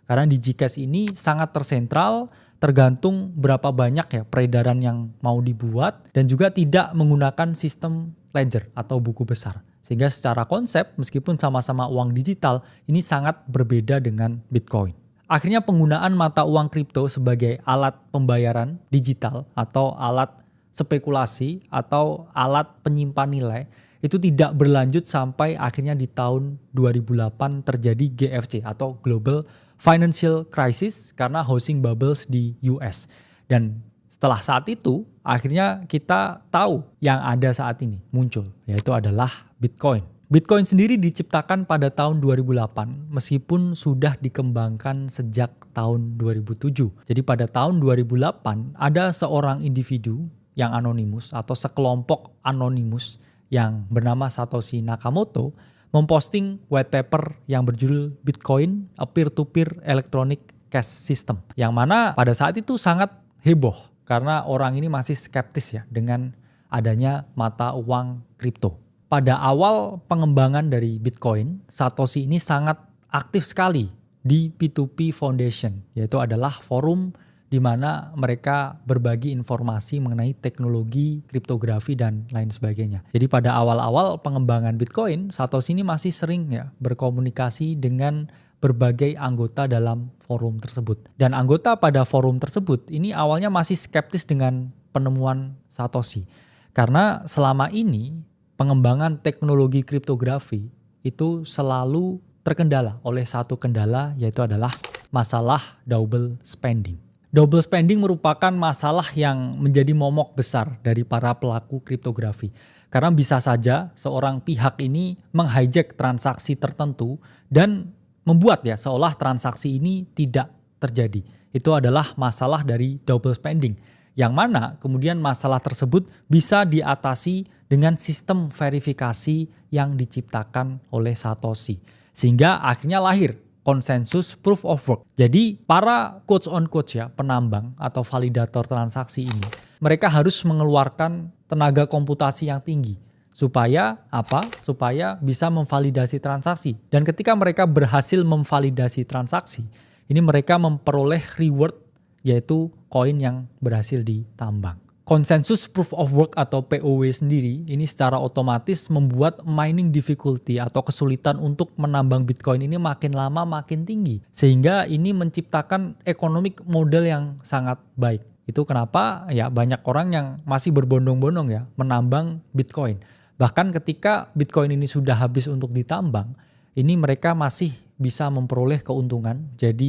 Karena DigiCash ini sangat tersentral, tergantung berapa banyak ya peredaran yang mau dibuat dan juga tidak menggunakan sistem ledger atau buku besar. Sehingga secara konsep meskipun sama-sama uang digital ini sangat berbeda dengan Bitcoin. Akhirnya penggunaan mata uang kripto sebagai alat pembayaran digital atau alat spekulasi atau alat penyimpan nilai itu tidak berlanjut sampai akhirnya di tahun 2008 terjadi GFC atau Global Financial Crisis karena housing bubbles di US. Dan setelah saat itu akhirnya kita tahu yang ada saat ini muncul, yaitu adalah Bitcoin. Bitcoin sendiri diciptakan pada tahun 2008 meskipun sudah dikembangkan sejak tahun 2007. Jadi pada tahun 2008 ada seorang individu yang anonimus atau sekelompok anonimus yang bernama Satoshi Nakamoto memposting white paper yang berjudul Bitcoin, a peer-to-peer electronic cash system. Yang mana pada saat itu sangat heboh karena orang ini masih skeptis ya dengan adanya mata uang kripto. Pada awal pengembangan dari Bitcoin, Satoshi ini sangat aktif sekali di P2P Foundation, yaitu adalah forum di mana mereka berbagi informasi mengenai teknologi, kriptografi, dan lain sebagainya. Jadi pada awal-awal pengembangan Bitcoin, Satoshi ini masih sering ya berkomunikasi dengan berbagai anggota dalam forum tersebut. Dan anggota pada forum tersebut ini awalnya masih skeptis dengan penemuan Satoshi. Karena selama ini pengembangan teknologi kriptografi itu selalu terkendala oleh satu kendala, yaitu adalah masalah double spending. Double spending merupakan masalah yang menjadi momok besar dari para pelaku kriptografi. Karena bisa saja seorang pihak ini menghijack transaksi tertentu dan membuat ya seolah transaksi ini tidak terjadi. Itu adalah masalah dari double spending. Yang mana kemudian masalah tersebut bisa diatasi dengan sistem verifikasi yang diciptakan oleh Satoshi. Sehingga akhirnya lahir konsensus proof of work. Jadi para quotes on quotes ya penambang atau validator transaksi ini mereka harus mengeluarkan tenaga komputasi yang tinggi supaya apa? Supaya bisa memvalidasi transaksi. Dan ketika mereka berhasil memvalidasi transaksi, ini mereka memperoleh reward yaitu koin yang berhasil ditambang. Konsensus proof of work atau POW sendiri ini secara otomatis membuat mining difficulty atau kesulitan untuk menambang Bitcoin ini makin lama makin tinggi. Sehingga ini menciptakan economic model yang sangat baik. Itu kenapa ya banyak orang yang masih berbondong-bondong ya menambang Bitcoin. Bahkan ketika Bitcoin ini sudah habis untuk ditambang, ini mereka masih bisa memperoleh keuntungan. Jadi